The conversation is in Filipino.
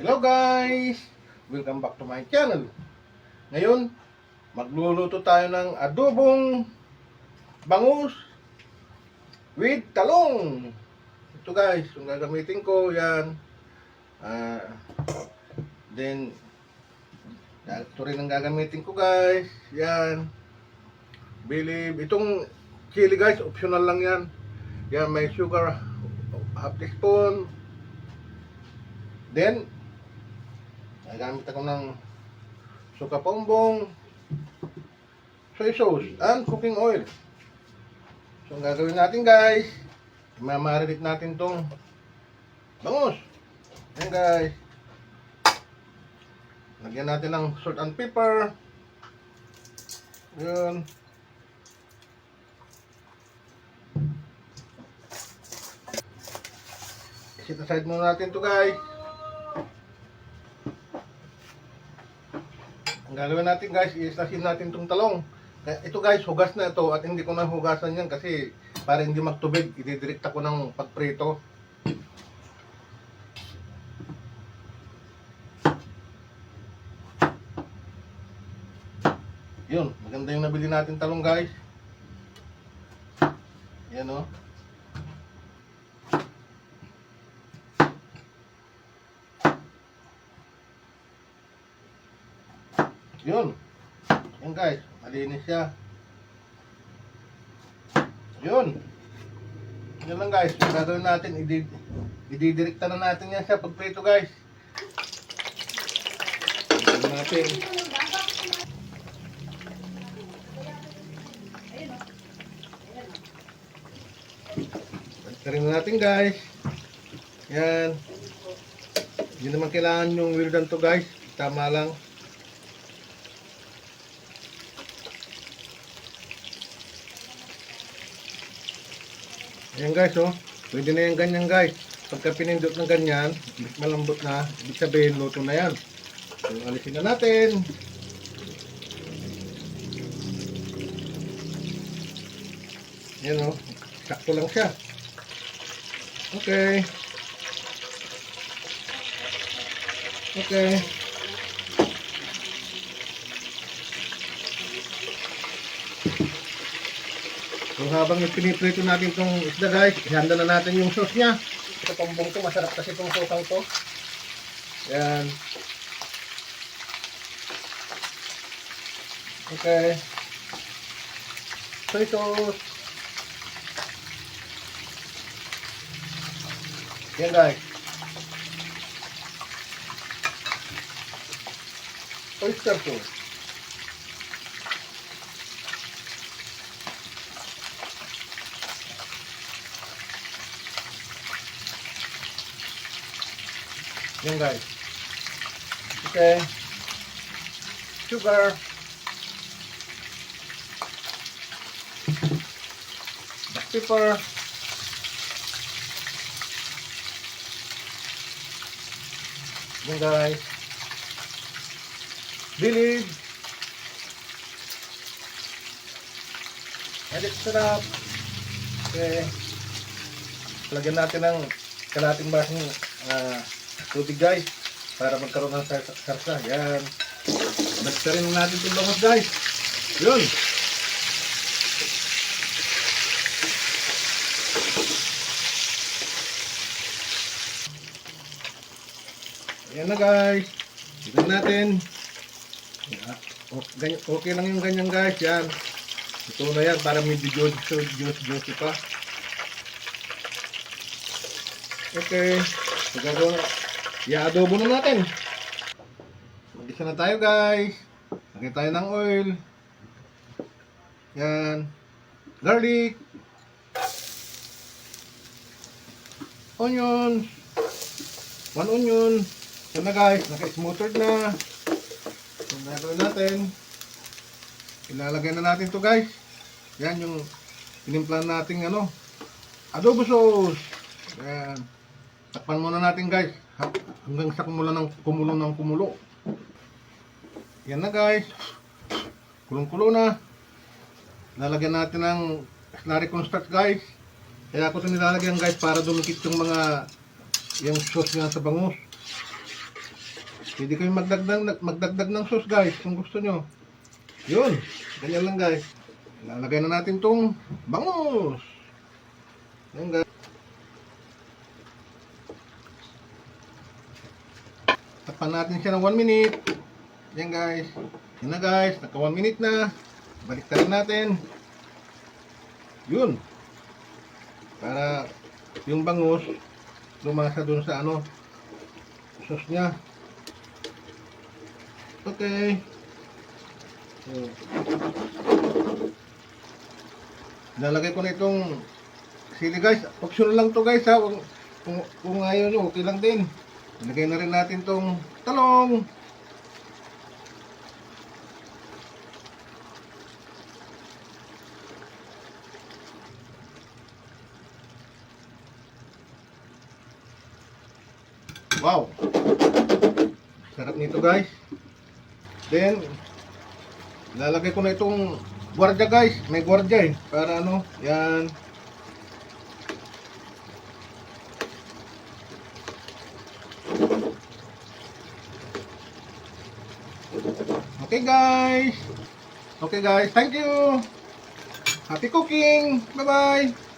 Hello guys! Welcome back to my channel. Ngayon, magluluto tayo ng adobong bangus with talong. Ito guys, yung gagamitin ko, yan. Then, ito rin ang gagamitin ko guys. Yan. Believe, itong chili guys, optional lang yan. Yan, may sugar, half teaspoon. Then, gamit ako ng suka pombong, soy sauce, and cooking oil. So, ang gagawin natin guys, mamarinate natin tong bangus. Ayan guys. Lagyan natin ng salt and pepper. Yun. Set aside muna natin to guys. Ang gagawin natin guys, i-stasin natin itong talong. Ito guys, hugas na ito at hindi ko na hugasan yan kasi para hindi magtubig, ididirect ako ng pagprito. Yun, maganda yung nabili natin talong guys. Yan o. Yun. Yan guys, malinis siya. Yun. Yan lang guys, yung gagawin natin, ididirekta na natin yan sa pagprito guys. Ito natin. Balik na natin guys. Yan. Hindi naman kailangan yung well done to guys. Tama lang. Ayan guys, oh. Pwede na yung ganyan guys. Pagka pinindot ng ganyan, malambot na, ibig sabihin luto na yan. So, alisin na natin. Ayan oh, sakto lang siya. Okay. Okay. So habang piniprito natin itong isda guys, ihanda na natin yung sauce niya. Ito pombong to, masarap kasi itong sukang to. Yan. Okay. Soy sauce. Yan guys. Oyster sauce. Yan guys. Okay. Sugar. Black pepper. Yan guys. Bilid. Edit sarap. Okay. Lagyan natin ng kalating basong tubig guys para magkaroon ng sarsa. Yan. Nagsarin natin itong bangus guys. Yun. Yan na guys. Tignan natin. Okay lang yung ganyan guys. Yan. Ito na yan para medyo juicy pa. Okay. Magagawa na. I-adobo na natin. Mag-isa na tayo guys. Lagyan tayo ng oil. Yan. Garlic. Onion. 1 onion. Yan na guys. Naka-smothered na. So, gagawin natin. Ilalagay na natin to guys. Yan yung tinimplan natin adobo sauce. Yan. Takpan muna natin guys hanggang sa kumulo ng kumulo. Yan na guys. Kulong-kulo na. Lalagyan natin ng slurry cornstarch guys. Kaya ako ito nilalagyan guys para dumikit yung sauce nga sa bangus. Pwede kayong magdagdag ng sauce guys kung gusto nyo. Yun, ganyan lang guys. Lalagay na natin tong bangus. Yan guys. Tapan natin siya ng 1 minute. Yan guys. Yan na guys, naka 1 minute na. Baliktarin natin. Yun. Para yung bangus lumasa dun sa ano, sauce niya. Okay. So, lalagay ko na itong sili guys. Optional lang to guys ha. Kung ayaw nyo, okay lang din. Ilagay na rin natin tong talong. Wow! Sarap nito guys. Then, lalagay ko na itong gwardiya guys. May gwardiya eh. Para ano, yan. Okay guys. Okay guys, thank you. Happy cooking. Bye bye.